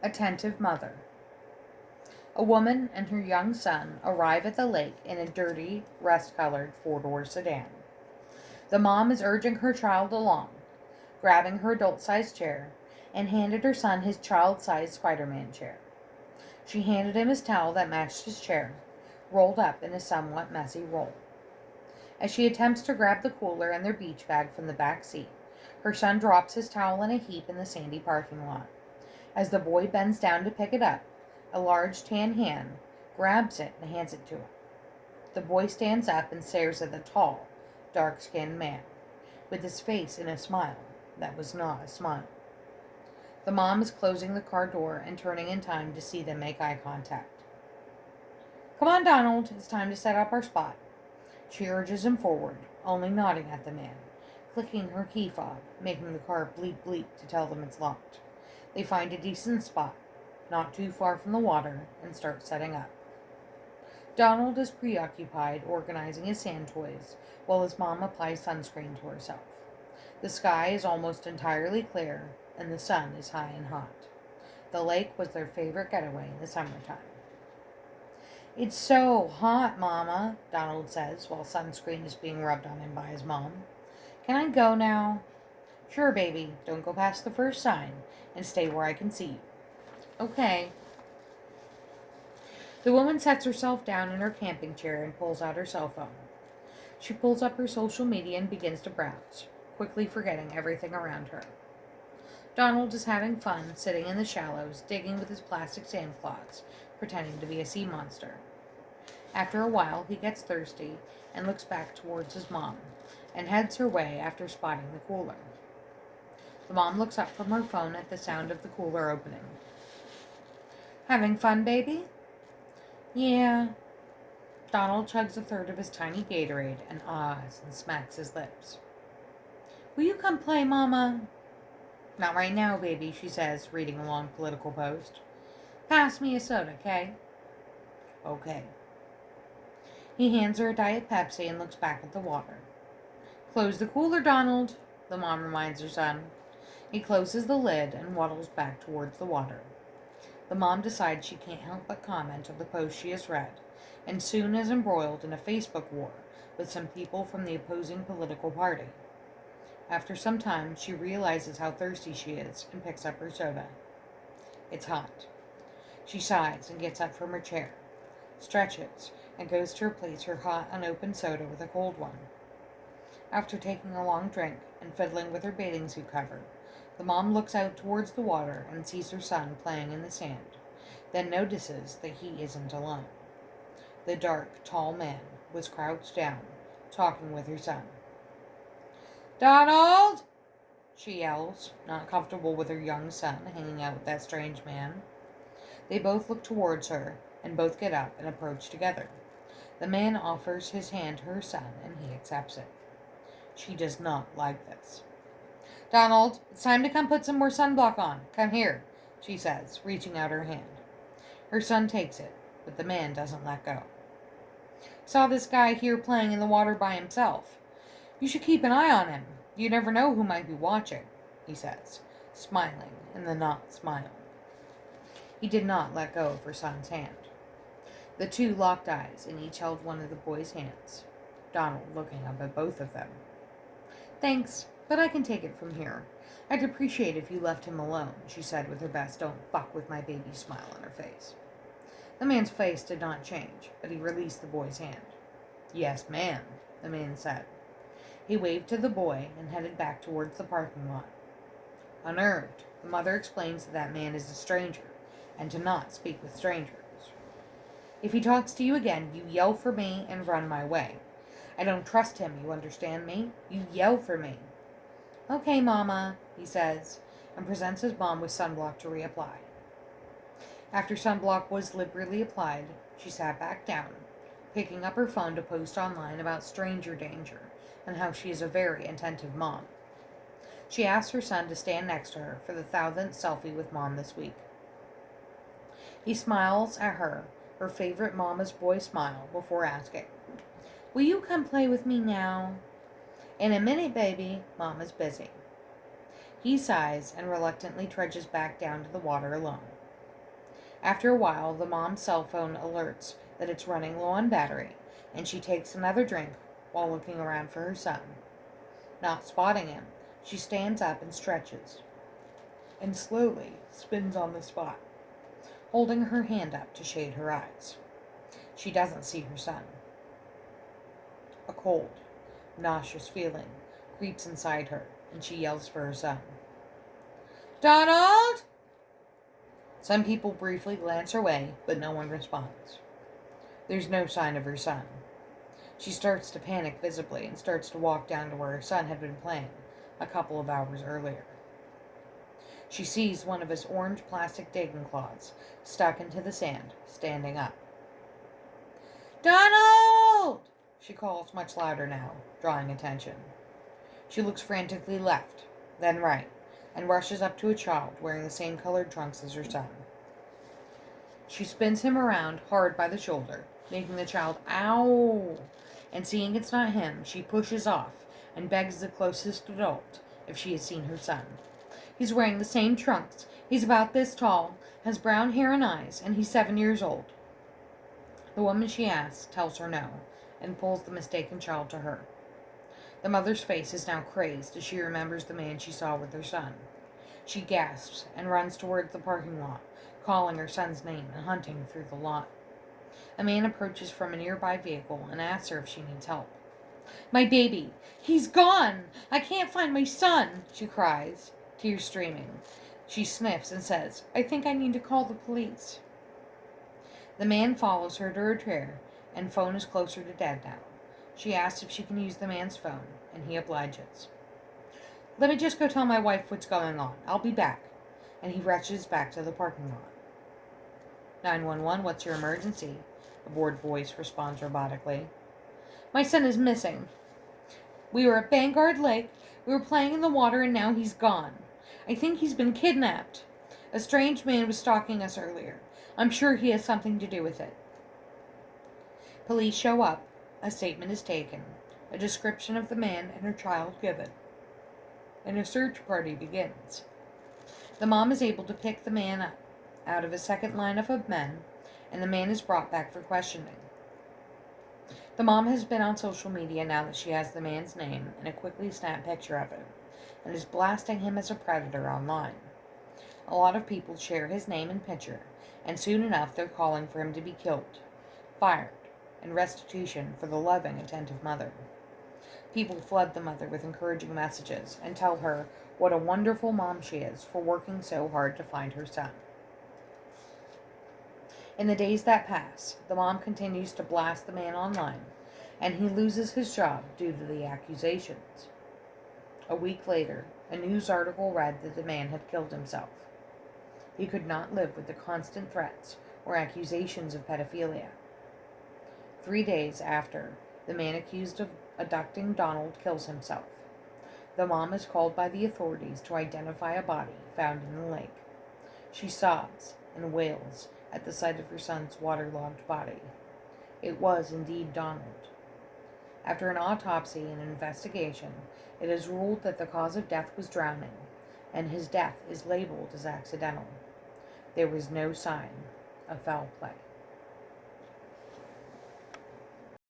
Attentive mother. A woman and her young son arrive at the lake in a dirty, rust-colored four-door sedan. The mom is urging her child along, grabbing her adult-sized chair, and handed her son his child-sized Spider-Man chair. She handed him his towel that matched his chair, rolled up in a somewhat messy roll. As she attempts to grab the cooler and their beach bag from the back seat, her son drops his towel in a heap in the sandy parking lot. As the boy bends down to pick it up, a large tan hand grabs it and hands it to him. The boy stands up and stares at the tall, dark-skinned man, with his face in a smile that was not a smile. The mom is closing the car door and turning in time to see them make eye contact. "Come on, Donald, it's time to set up our spot." She urges him forward, only nodding at the man, clicking her key fob, making the car bleep bleep to tell them it's locked. They find a decent spot, not too far from the water, and start setting up. Donald is preoccupied organizing his sand toys, while his mom applies sunscreen to herself. The sky is almost entirely clear, and the sun is high and hot. The lake was their favorite getaway in the summertime. "It's so hot, Mama," Donald says while sunscreen is being rubbed on him by his mom. "Can I go now?" "Sure, baby. Don't go past the first sign, and stay where I can see you." "Okay." The woman sets herself down in her camping chair and pulls out her cell phone. She pulls up her social media and begins to browse, quickly forgetting everything around her. Donald is having fun sitting in the shallows, digging with his plastic sand clods, pretending to be a sea monster. After a while, he gets thirsty and looks back towards his mom, and heads her way after spotting the cooler. The mom looks up from her phone at the sound of the cooler opening. "Having fun, baby?" "Yeah." Donald chugs a third of his tiny Gatorade and ahs and smacks his lips. "Will you come play, Mama?" "Not right now, baby," she says, reading a long political post. "Pass me a soda, okay?" "Okay." He hands her a Diet Pepsi and looks back at the water. "Close the cooler, Donald," the mom reminds her son. He closes the lid and waddles back towards the water. The mom decides she can't help but comment on the post she has read, and soon is embroiled in a Facebook war with some people from the opposing political party. After some time, she realizes how thirsty she is and picks up her soda. It's hot. She sighs and gets up from her chair, stretches, and goes to replace her hot, unopened soda with a cold one. After taking a long drink and fiddling with her bathing suit cover, the mom looks out towards the water and sees her son playing in the sand, then notices that he isn't alone. The dark, tall man was crouched down, talking with her son. "Donald!" she yells, not comfortable with her young son hanging out with that strange man. They both look towards her, and both get up and approach together. The man offers his hand to her son, and he accepts it. She does not like this. "Donald, it's time to come put some more sunblock on. Come here," she says, reaching out her hand. Her son takes it, but the man doesn't let go. "Saw this guy here playing in the water by himself. You should keep an eye on him. You never know who might be watching," he says, smiling in the not smile. He did not let go of her son's hand. The two locked eyes, and each held one of the boy's hands, Donald looking up at both of them. "Thanks, but I can take it from here. I'd appreciate if you left him alone," she said with her best "don't fuck with my baby" smile on her face. The man's face did not change, but he released the boy's hand. "Yes, ma'am," the man said. He waved to the boy and headed back towards the parking lot. Unnerved, the mother explains that man is a stranger, and to not speak with strangers. "If he talks to you again, you yell for me and run my way. I don't trust him, you understand me? You yell for me." "Okay, Mama," he says, and presents his mom with sunblock to reapply. After sunblock was liberally applied, she sat back down, picking up her phone to post online about stranger danger and how she is a very attentive mom. She asked her son to stand next to her for the 1000th selfie with Mom this week. He smiles at her favorite mama's boy smile, before asking, "Will you come play with me now?" "In a minute, baby. Mama's busy." He sighs and reluctantly trudges back down to the water alone. After a while, the mom's cell phone alerts that it's running low on battery, and she takes another drink while looking around for her son. Not spotting him, she stands up and stretches, and slowly spins on the spot, holding her hand up to shade her eyes. She doesn't see her son. A cold, nauseous feeling creeps inside her, and she yells for her son. Donald! Some people briefly glance her way, but no one responds. There's no sign of her son. She starts to panic visibly and starts to walk down to where her son had been playing a couple of hours earlier. She sees one of his orange plastic digging claws stuck into the sand, standing up. Donald! She calls much louder now, drawing attention. She looks frantically left, then right, and rushes up to a child wearing the same colored trunks as her son. She spins him around hard by the shoulder, making the child ow, and seeing it's not him, she pushes off and begs the closest adult if she has seen her son. He's wearing the same trunks, he's about this tall, has brown hair and eyes, and he's 7 years old. The woman she asks tells her no, and pulls the mistaken child to her. The mother's face is now crazed as she remembers the man she saw with her son. She gasps and runs towards the parking lot, calling her son's name and hunting through the lot. A man approaches from a nearby vehicle and asks her if she needs help. My baby! He's gone! I can't find my son! She cries, tears streaming. She sniffs and says, I think I need to call the police. The man follows her to her chair, and phone is closer to Dad now. She asks if she can use the man's phone, and he obliges. Let me just go tell my wife what's going on. I'll be back. And he rushes back to the parking lot. 911, what's your emergency? A bored voice responds robotically. My son is missing. We were at Vanguard Lake. We were playing in the water, and now he's gone. I think he's been kidnapped. A strange man was stalking us earlier. I'm sure he has something to do with it. Police show up. A statement is taken. A description of the man and her child given. And a search party begins. The mom is able to pick the man up out of a second lineup of men, and the man is brought back for questioning. The mom has been on social media now that she has the man's name and a quickly snapped picture of him, and is blasting him as a predator online. A lot of people share his name and picture, and soon enough they're calling for him to be killed, fired, and restitution for the loving, attentive mother. People flood the mother with encouraging messages and tell her what a wonderful mom she is for working so hard to find her son. In the days that pass, the mom continues to blast the man online, and he loses his job due to the accusations. A week later, a news article read that the man had killed himself. He could not live with the constant threats or accusations of pedophilia. 3 days after, the man accused of abducting Donald kills himself. The mom is called by the authorities to identify a body found in the lake. She sobs and wails at the sight of her son's waterlogged body. It was indeed Donald. After an autopsy and an investigation, it is ruled that the cause of death was drowning, and his death is labeled as accidental. There was no sign of foul play.